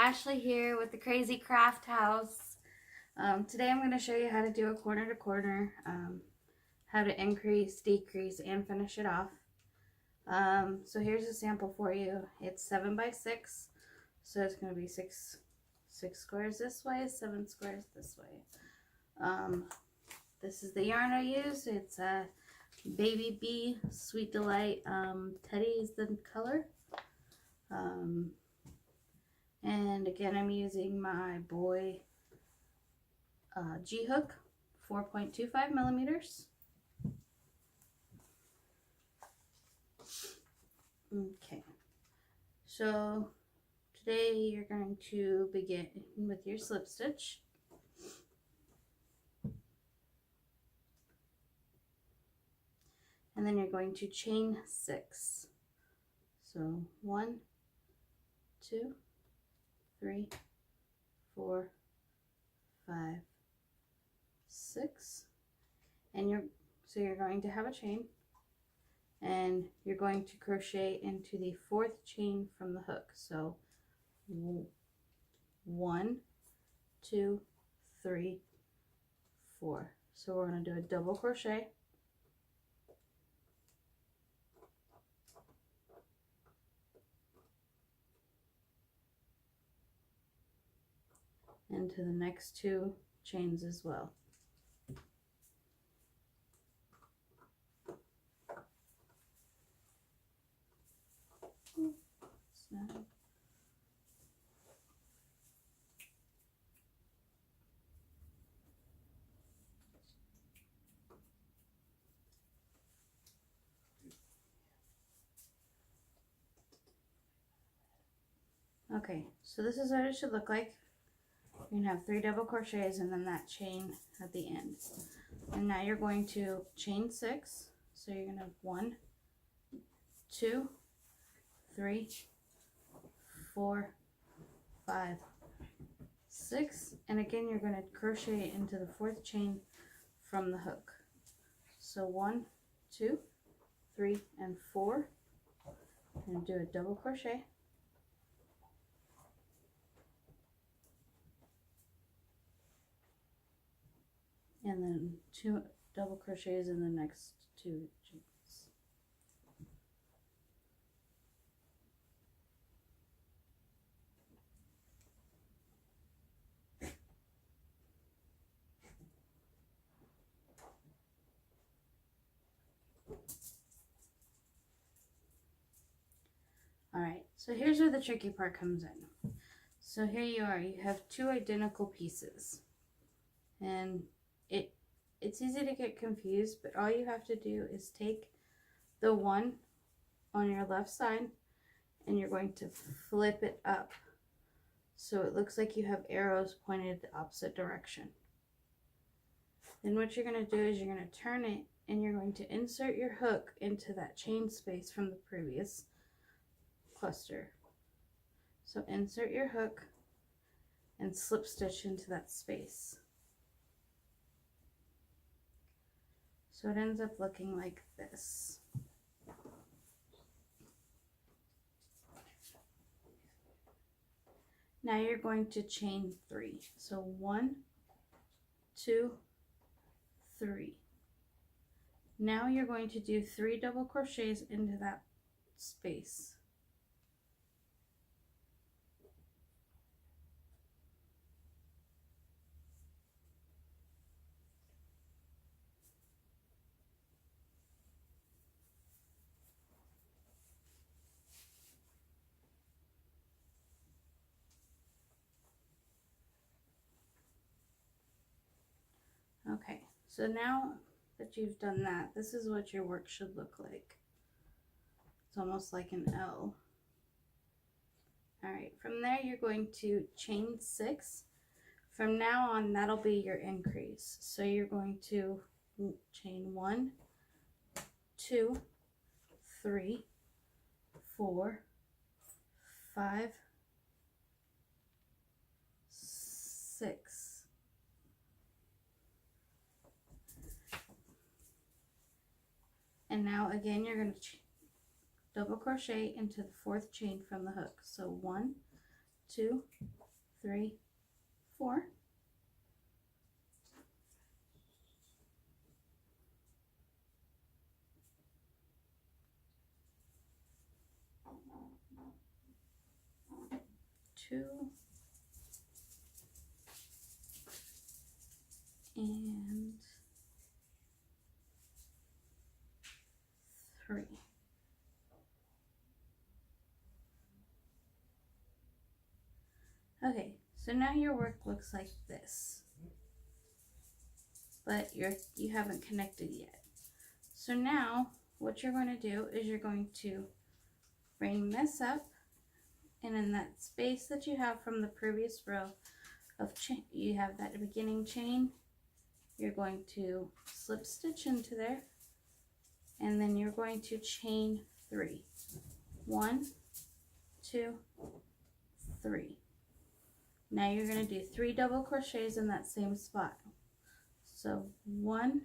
Ashley here with the Crazy Craft House. Today I'm going to show you how to do a corner to corner, how to increase, decrease, and finish it off. So here's a sample for you. It's 7 by 6, so it's going to be six squares this way, 7 squares this way. This is the yarn I use. It's a Baby Bee Sweet Delight. Teddy is the color. And again, I'm using my Boy G hook, 4.25 millimeters. Okay, so today you're going to begin with your slip stitch. And then you're going to chain 6. So 1, 2, 3, 4, 5, 6, and you're going to have a chain, and you're going to crochet into the 4th chain from the hook. So 1, 2, 3, 4. So we're going to do a double crochet, into the next 2 chains as well. Okay, so this is what it should look like. You're going to have 3 double crochets and then that chain at the end. And now you're going to chain 6. So you're going to have 1, 2, 3, 4, 5, 6. And again, you're going to crochet into the 4th chain from the hook. So 1, 2, 3, and 4. And do a double crochet. And then 2 double crochets in the next 2 chains. Alright, so here's where the tricky part comes in. So here you are, you have 2 identical pieces. And it's easy to get confused, but all you have to do is take the one on your left side and you're going to flip it up so it looks like you have arrows pointed the opposite direction. Then what you're going to do is you're going to turn it and you're going to insert your hook into that chain space from the previous cluster. So insert your hook and slip stitch into that space. So it ends up looking like this. Now you're going to chain 3. So 1, 2, 3. Now you're going to do 3 double crochets into that space. Okay, so now that you've done that, this is what your work should look like. It's almost like an L. Alright, from there you're going to chain 6. From now on, that'll be your increase. So you're going to chain 1, 2, 3, 4, 5, 6. And now again, you're going to double crochet into the 4th chain from the hook. So 1, 2, 3, 4. Two and 3. Okay, so now your work looks like this, but you haven't connected yet. So now what you're going to do is you're going to bring this up, and in that space that you have from the previous row of chain, you have that beginning chain, you're going to slip stitch into there, and then you're going to chain 3. 1, 2, 3. Now you're going to do 3 double crochets in that same spot. So 1,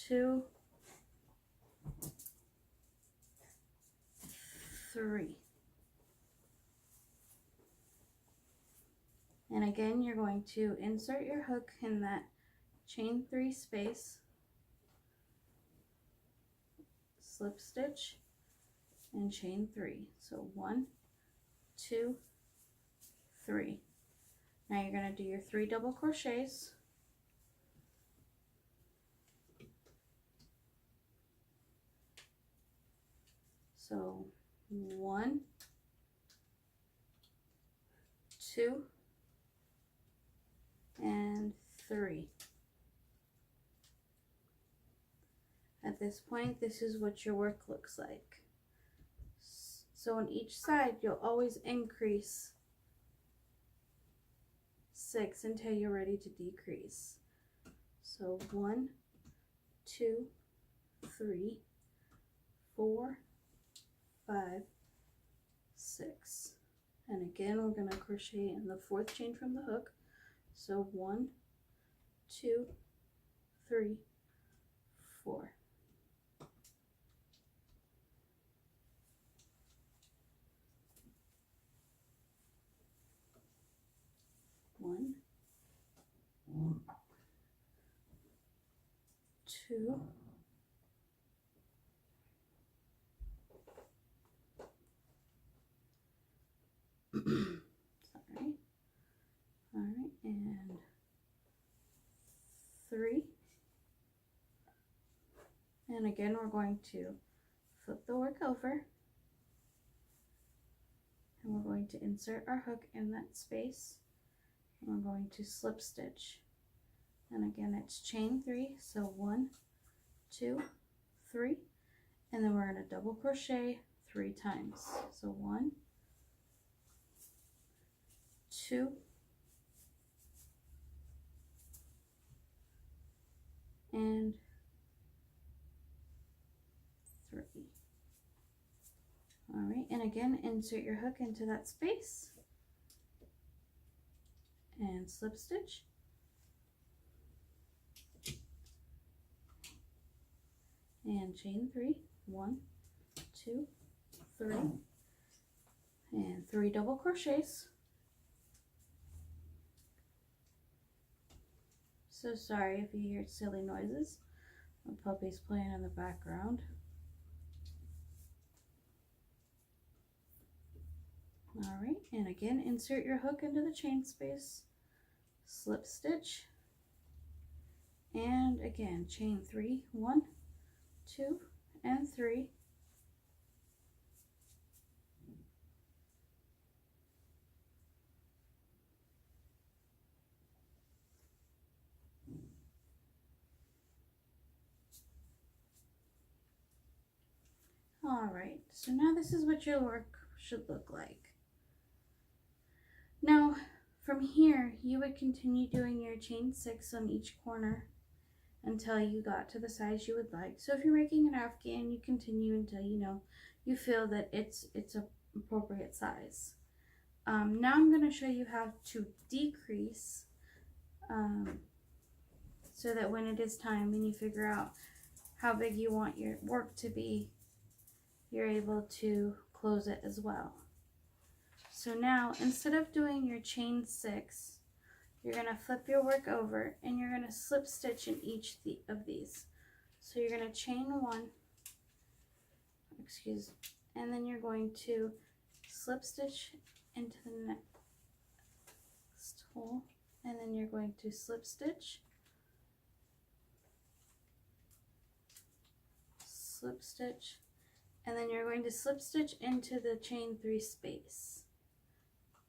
2, 3. And again, you're going to insert your hook in that chain 3 space, slip stitch, and chain 3. So 1, 2, 3. Now you're going to do your 3 double crochets. So 1, 2, and 3. At this point, this is what your work looks like. So on each side, you'll always increase 6 until you're ready to decrease. So 1, 2, 3, 4, 5, 6. And again, we're going to crochet in the 4th chain from the hook. So 1, 2, 3, 4. 1, 2, sorry. All right, and 3. And again, we're going to flip the work over, and we're going to insert our hook in that space, and we're going to slip stitch. And again, it's chain 3, so 1, 2, 3, and then we're going to double crochet 3 times. So 1, 2, and 3. All right, and again, insert your hook into that space and slip stitch. And chain 3, 1, 2, 3, and 3 double crochets. So sorry if you hear silly noises. My puppy's playing in the background. All right, and again, insert your hook into the chain space, slip stitch, and again, chain 3, 1, 2, and 3. All right, so now this is what your work should look like. Now, from here, you would continue doing your chain 6 on each corner until you got to the size you would like. So if you're making an afghan, you continue until you feel that it's an appropriate size. Now I'm going to show you how to decrease so that when it is time and you figure out how big you want your work to be, you're able to close it as well. So now, instead of doing your chain 6, you're going to flip your work over and you're going to slip stitch in each of these. So you're going to chain 1, and then you're going to slip stitch into the next hole, and then you're going to slip stitch, and then you're going to slip stitch into the chain 3 space.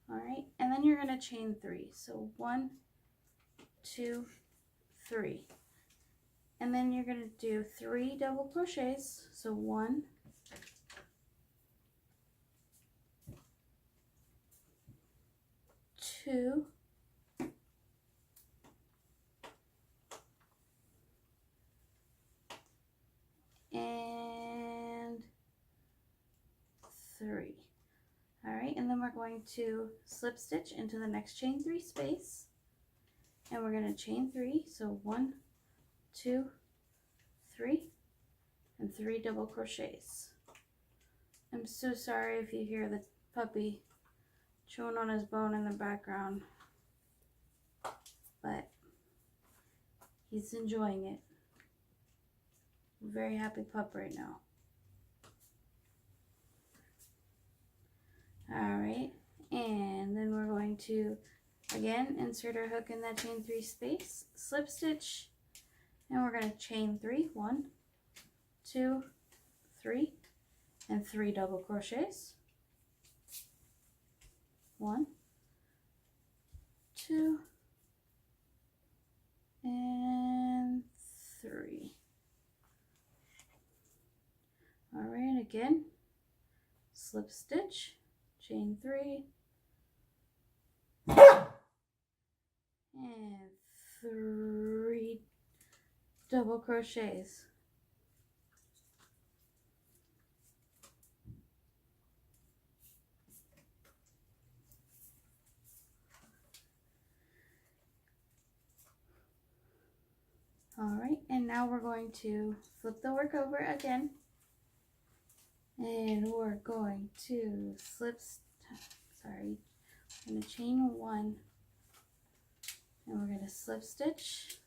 All right, and then you're going to chain 3. So 1, 2, 3. And then you're going to do 3 double crochets. So 1, 2, and 3. All right, and then we're going to slip stitch into the next chain 3 space, and we're going to chain 3. So 1, 2, 3, and 3 double crochets. I'm so sorry if you hear the puppy chewing on his bone in the background, but he's enjoying it. Very happy pup right now. All right, and then we're going to again insert our hook in that chain 3 space, slip stitch, and we're going to chain 3. 1, 2, 3, and 3 double crochets. 1, 2, and 3. All right, again, slip stitch, chain 3, and 3 double crochets. All right, and now we're going to flip the work over again, and we're going to we're going to chain 1, and we're going to slip stitch,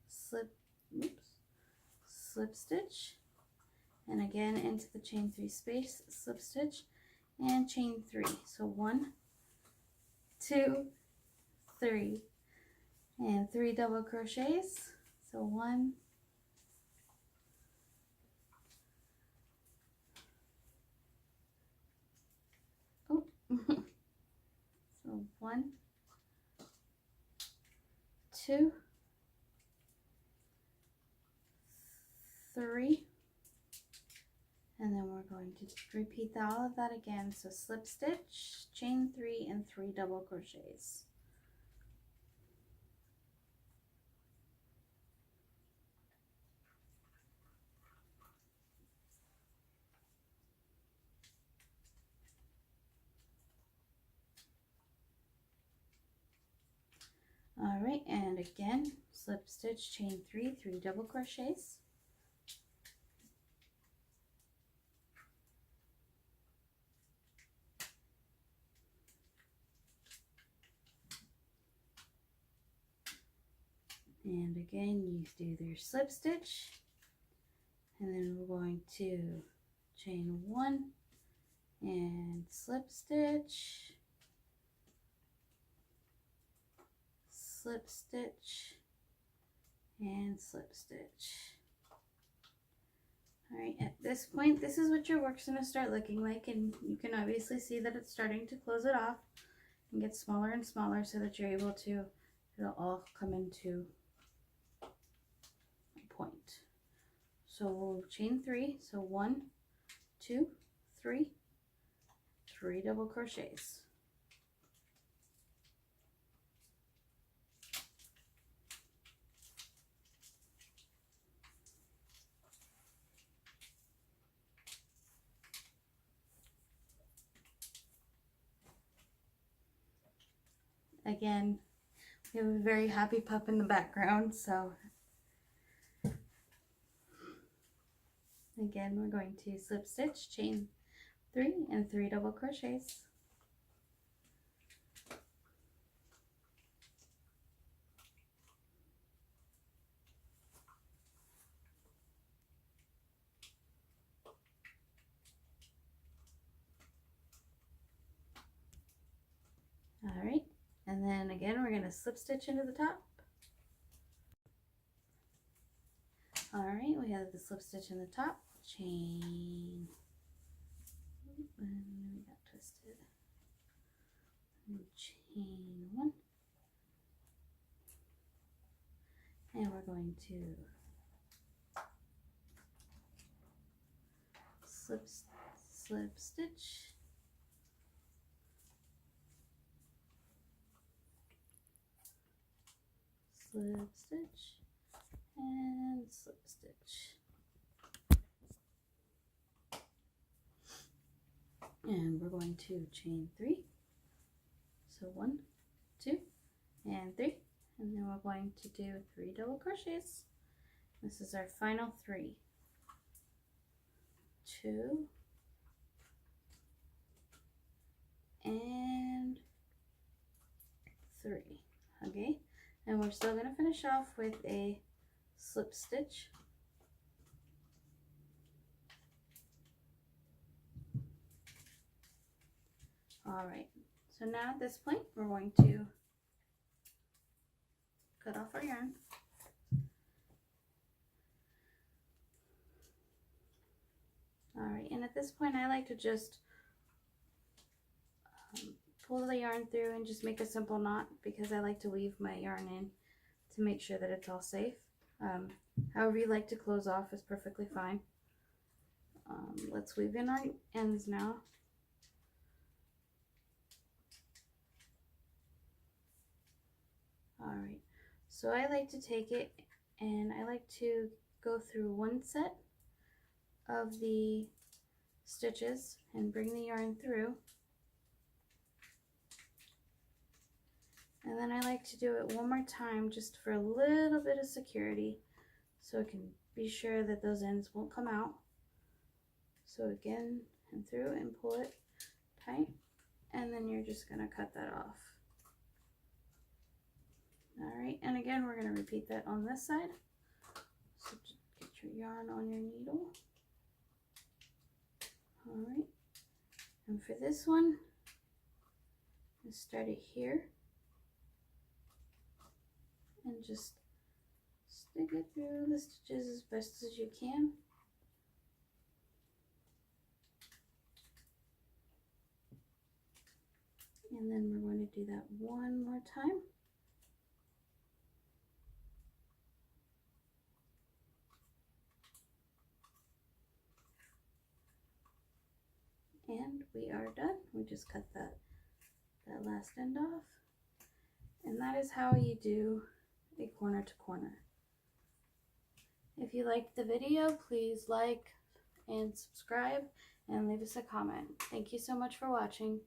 slip stitch, and again into the chain 3 space, slip stitch, and chain 3. So 1, 2, 3, and 3 double crochets. So 1, oh, so 1, 2, 3, and then we're going to repeat all of that again. So slip stitch, chain 3, and 3 double crochets. All right, and again, slip stitch, chain 3, 3 double crochets. And again, you do your slip stitch, and then we're going to chain 1 and slip stitch, slip stitch, and slip stitch. All right, at this point, this is what your work's going to start looking like, and you can obviously see that it's starting to close it off and get smaller and smaller so that you're able to, it'll all come into a point. So we'll chain 3, so 1, 2, 3, 3 double crochets. Again, we have a very happy pup in the background, so Again, we're going to slip stitch, chain 3 and 3 double crochets. All right, and then again we're going to slip stitch into the top. All right, we have the slip stitch in the top, chain, and we got twisted, and chain 1, and we're going to slip stitch, slip stitch, and slip stitch. And we're going to chain 3. So 1, 2, and 3. And then we're going to do 3 double crochets. This is our final 3. 2 and 3. Okay, and we're still going to finish off with a slip stitch. All right, so now at this point we're going to cut off our yarn. All right, and at this point I like to just pull the yarn through and just make a simple knot, because I like to weave my yarn in to make sure that it's all safe. However you like to close off is perfectly fine. Let's weave in our ends now. All right, so I like to take it and I like to go through one set of the stitches and bring the yarn through, and then I like to do it one more time just for a little bit of security, so I can be sure that those ends won't come out. So again, and through and pull it tight, and then you're just going to cut that off. All right, and again we're going to repeat that on this side. So get your yarn on your needle. All right, and for this one, just start it here and just stick it through the stitches as best as you can. And then we're going to do that one more time. And we are done. We just cut that last end off. And that is how you do a corner to corner. If you liked the video, please like and subscribe and leave us a comment. Thank you so much for watching.